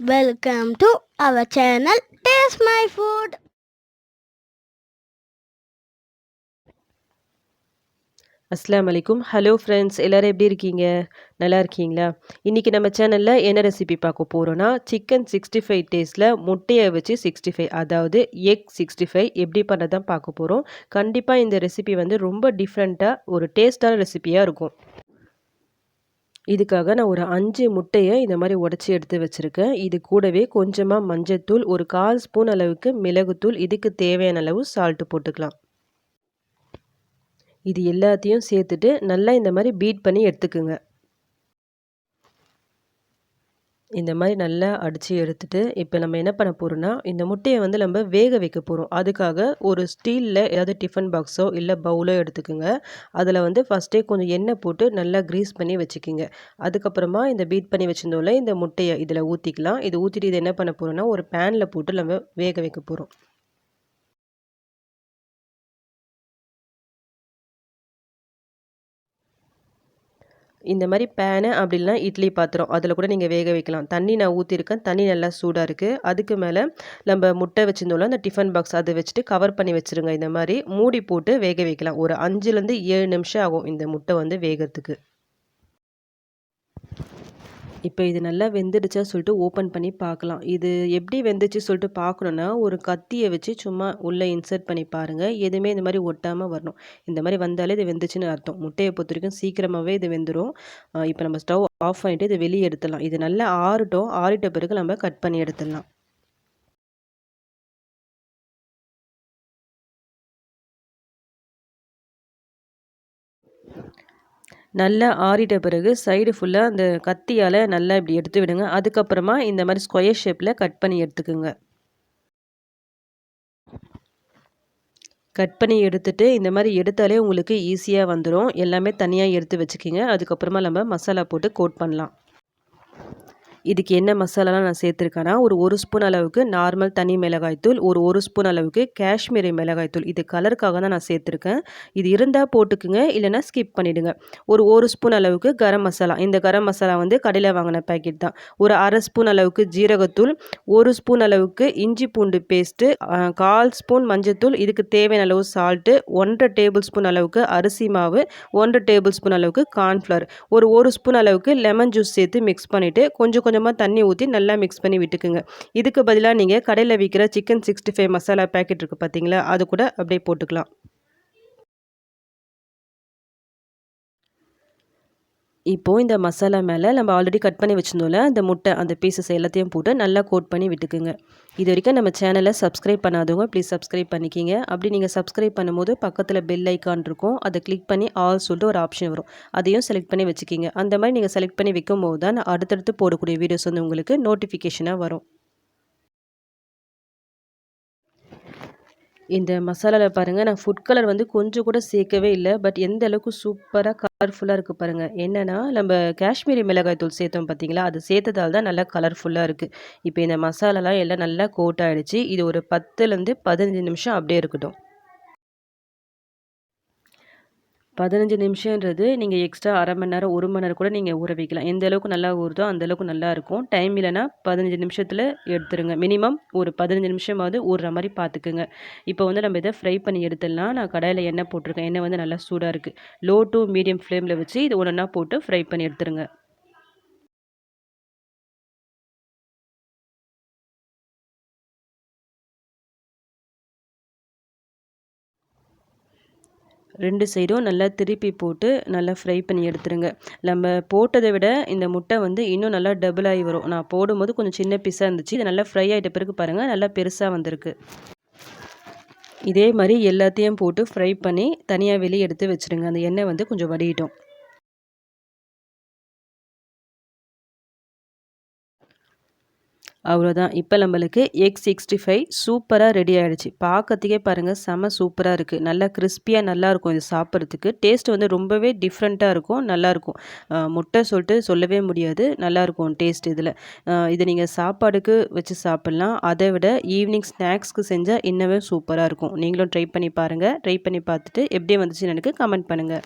Welcome to our channel Taste My Food. அஸ்ஸலாமு அலைக்கும். Hello friends, எல்லோரும் எப்படி இருக்கீங்க? நல்லா இருக்கீங்களா? இன்றைக்கி நம்ம சேனலில் என்ன ரெசிபி பார்க்க போகிறோன்னா, சிக்கன் 65 டேஸ்ட்டில் முட்டையை வச்சு 65, அதாவது எக் 65 எப்படி பண்ணுறது தான் பார்க்க போகிறோம். கண்டிப்பாக இந்த ரெசிபி வந்து ரொம்ப டிஃப்ரெண்ட்டாக ஒரு டேஸ்ட்டான ரெசிபியாக இருக்கும். இதுக்காக நான் ஒரு 5 முட்டையை இந்த மாதிரி உடச்சி எடுத்து வச்சுருக்கேன். இது கூடவே கொஞ்சமாக மஞ்சத்தூள், ஒரு 1/4 ஸ்பூன் அளவுக்கு மிளகுத்தூள், இதுக்கு தேவையான அளவு சால்ட்டு போட்டுக்கலாம். இது எல்லாத்தையும் சேர்த்துட்டு நல்லா இந்த மாதிரி பீட் பண்ணி எடுத்துக்குங்க. இந்த மாதிரி நல்லா அடித்து எடுத்துட்டு இப்போ நம்ம என்ன பண்ண போகிறோம்னா, இந்த முட்டையை வந்து நம்ம வேக வைக்க போகிறோம். அதுக்காக ஒரு ஸ்டீலில் ஏதாவது டிஃபன் பாக்ஸோ இல்லை பவுலோ எடுத்துக்கோங்க. அதில் வந்து ஃபஸ்ட்டே கொஞ்சம் எண்ணெய் போட்டு நல்லா க்ரீஸ் பண்ணி வச்சுக்கிங்க. அதுக்கப்புறமா இந்த பீட் பண்ணி வச்சுருந்தோம்ல இந்த முட்டையை இதில் ஊற்றிக்கலாம். இது ஊற்றிட்டு இது என்ன பண்ண போகிறோம்னா, ஒரு பேனில் போட்டு நம்ம வேக வைக்க போகிறோம். இந்த மாதிரி பேனு அப்படி இல்லைனா இட்லி பாத்திரம் அதில் கூட நீங்கள் வேக வைக்கலாம். தண்ணி நான் ஊற்றிருக்கேன். தண்ணி நல்லா சூடாக இருக்குது. அதுக்கு மேலே நம்ம முட்டை வச்சுருந்தோம்ல அந்த டிஃபன் பாக்ஸ் அதை வச்சுட்டு கவர் பண்ணி வச்சுருங்க. இந்த மாதிரி மூடி போட்டு வேக வைக்கலாம். ஒரு 5லேருந்து 7 நிமிஷம் ஆகும் இந்த முட்டை வந்து வேகிறதுக்கு. இப்போ இது நல்லா வெந்துடுச்சா சொல்லிட்டு ஓப்பன் பண்ணி பார்க்கலாம். இது எப்படி வெந்துச்சு சொல்லிட்டு பார்க்கணுன்னா, ஒரு கத்தியை வச்சு சும்மா உள்ளே இன்சர்ட் பண்ணி பாருங்கள். எதுவுமே இந்த மாதிரி ஒட்டாமல் வரணும். இந்த மாதிரி வந்தாலே இது வெந்துச்சுன்னு அர்த்தம். முட்டையை பொறுத்த வரைக்கும் சீக்கிரமாகவே இது வெந்துடும். இப்போ நம்ம ஸ்டவ் ஆஃப் பண்ணிவிட்டு இதை வெளியே எடுத்துடலாம். இது நல்லா ஆறட்டும். ஆறிட்ட பிறகு நம்ம கட் பண்ணி எடுத்துடலாம். நல்லா ஆறிட்ட பிறகு சைடு ஃபுல்லாக அந்த கத்தியால் நல்லா இப்படி எடுத்து விடுங்க. அதுக்கப்புறமா இந்த மாதிரி ஸ்கொயர் ஷேப்பில் கட் பண்ணி எடுத்துக்குங்க. கட் பண்ணி எடுத்துட்டு இந்த மாதிரி எடுத்தாலே உங்களுக்கு ஈஸியாக வந்துடும். எல்லாமே தனியாக எடுத்து வச்சுக்கிங்க. அதுக்கப்புறமா நம்ம மசாலா போட்டு கோட் பண்ணலாம். இதுக்கு என்ன மசாலாலாம் நான் சேர்த்துருக்கேன்னா, ஒரு ஸ்பூன் அளவுக்கு நார்மல் தனி மிளகாய்த்தூள், ஒரு ஸ்பூன் அளவுக்கு காஷ்மீரி மிளகாய்த்தூள். இது கலருக்காக தான் நான் சேர்த்துருக்கேன். இது இருந்தால் போட்டுக்குங்க, இல்லைனா ஸ்கிப் பண்ணிவிடுங்க. ஒரு ஸ்பூன் அளவுக்கு கரம் மசாலா. இந்த கரம் மசாலா வந்து கடையில் வாங்கின பேக்கெட் தான். ஒரு 1/2 ஸ்பூன் அளவுக்கு ஜீரகத்தூள், 1 ஸ்பூன் அளவுக்கு இஞ்சி பூண்டு பேஸ்ட்டு, 1/4 ஸ்பூன் மஞ்சத்தூள், இதுக்கு தேவையான அளவு சால்ட்டு, 1 1/2 டேபிள் ஸ்பூன் அளவுக்கு அரிசி மாவு, 1 டேபிள் ஸ்பூன் அளவுக்கு கார்ன்ஃப்ளவர், ஒரு ஸ்பூன் அளவுக்கு லெமன் ஜூஸ் சேர்த்து மிக்ஸ் பண்ணிவிட்டு கொஞ்சம் கொஞ்சமாக தண்ணி ஊற்றி நல்லா மிக்ஸ் பண்ணி விட்டுக்குங்க. இதுக்கு பதிலாக நீங்கள் கடையில் விற்கிற சிக்கன் 65 மசாலா பேக்கெட் இருக்குது பார்த்தீங்களா, அது கூட அப்படியே போட்டுக்கலாம். இப்போது இந்த மசாலா மேலே நம்ம ஆல்ரெடி கட் பண்ணி வச்சுருந்தோம்ல அந்த முட்டை அந்த பீசஸ் எல்லாத்தையும் போட்டு நல்லா கோட் பண்ணி விட்டுக்குங்க. இது வரைக்கும் நம்ம சேனலை சப்ஸ்கிரைப் பண்ணாதவங்க ப்ளீஸ் சப்ஸ்கிரைப் பண்ணிக்கிங்க. அப்படி நீங்கள் சப்ஸ்கிரைப் பண்ணும்போது பக்கத்தில் பெல் ஐக்கான் இருக்கும், அதை கிளிக் பண்ணி ஆல் சொல்லிட்டு ஒரு ஆப்ஷன் வரும், அதையும் செலக்ட் பண்ணி வச்சுக்கிங்க. அந்த மாதிரி நீங்கள் செலக்ட் பண்ணி வைக்கும் போது தான் அடுத்தடுத்து போடக்கூடிய வீடியோஸ் வந்து உங்களுக்கு நோட்டிஃபிகேஷனாக வரும். இந்த மசாலாவில் பாருங்கள், நான் ஃபுட் கலர் வந்து கொஞ்சம் கூட சேர்க்கவே இல்லை. பட் எந்த அளவுக்கு சூப்பராக கலர்ஃபுல்லாக இருக்குது பாருங்கள். என்னென்னா நம்ம காஷ்மீரி மிளகாய் தூள் சேர்த்தோம் பார்த்தீங்களா, அது சேர்த்ததால் தான் நல்லா கலர்ஃபுல்லாக இருக்குது. இப்போ இந்த மசாலாலாம் எல்லாம் நல்லா கோட் ஆகிடுச்சு. இது ஒரு 10லேருந்து 15 நிமிஷம் அப்படியே இருக்கட்டும். 15 நிமிஷன்றது நீங்கள் எக்ஸ்ட்ரா 1/2 மணி நேரம் 1 மணி நேரம் கூட நீங்கள் ஊற வைக்கலாம். எந்த அளவுக்கு நல்லா ஊறுதோ அந்த அளவுக்கு நல்லாயிருக்கும். டைம் இல்லைனா 15 நிமிஷத்தில் எடுத்துருங்க. மினிமம் ஒரு 15 நிமிஷமாவது ஊறுற மாதிரி பார்த்துக்குங்க. இப்போ வந்து நம்ம இதை ஃப்ரை பண்ணி எடுத்துடலாம். நான் கடாயில் எண்ணெய் போட்டிருக்கேன். எண்ணெய் வந்து நல்லா சூடாக இருக்குது. லோ டு மீடியம் ஃப்ளேமில் வச்சு இது ஒன்றா போட்டு ஃப்ரை பண்ணி எடுத்துருங்க. ரெண்டு சைடும் நல்லா திருப்பி போட்டு நல்லா ஃப்ரை பண்ணி எடுத்துருங்க. நம்ம போட்டதை விட இந்த முட்டை வந்து இன்னும் நல்லா டபுள் ஆகி வரும். நான் போடும்போது கொஞ்சம் சின்ன பீஸாக இருந்துச்சு. இது நல்லா ஃப்ரை ஆகிட்ட பிறகு பாருங்கள் நல்லா பெருசாக வந்திருக்கு. இதே மாதிரி எல்லாத்தையும் போட்டு ஃப்ரை பண்ணி தனியாக வெளியே எடுத்து வச்சுருங்க. அந்த எண்ணெய் வந்து கொஞ்சம் வடியட்டும். அவ்வளோதான். இப்போ நம்மளுக்கு எக் 65 சூப்பராக ரெடி ஆகிடுச்சு. பார்க்கறதுக்கே பாருங்கள் செம சூப்பராக இருக்குது. நல்லா கிறிஸ்பியாக நல்லாயிருக்கும் இது சாப்பிட்றதுக்கு. டேஸ்ட் வந்து ரொம்பவே டிஃப்ரெண்ட்டாக இருக்கும், நல்லாயிருக்கும். முட்டை சொல்லிட்டு சொல்லவே முடியாது, நல்லாயிருக்கும் டேஸ்ட் இதில். இதை நீங்கள் சாப்பாடுக்கு வச்சு சாப்பிட்லாம். அதை விட ஈவினிங் ஸ்நாக்ஸ்க்கு செஞ்சால் இன்னவே சூப்பராக இருக்கும். நீங்களும் ட்ரை பண்ணி பாருங்கள். ட்ரை பண்ணி பார்த்துட்டு எப்படி வந்துச்சுன்னு எனக்கு கமெண்ட் பண்ணுங்கள்.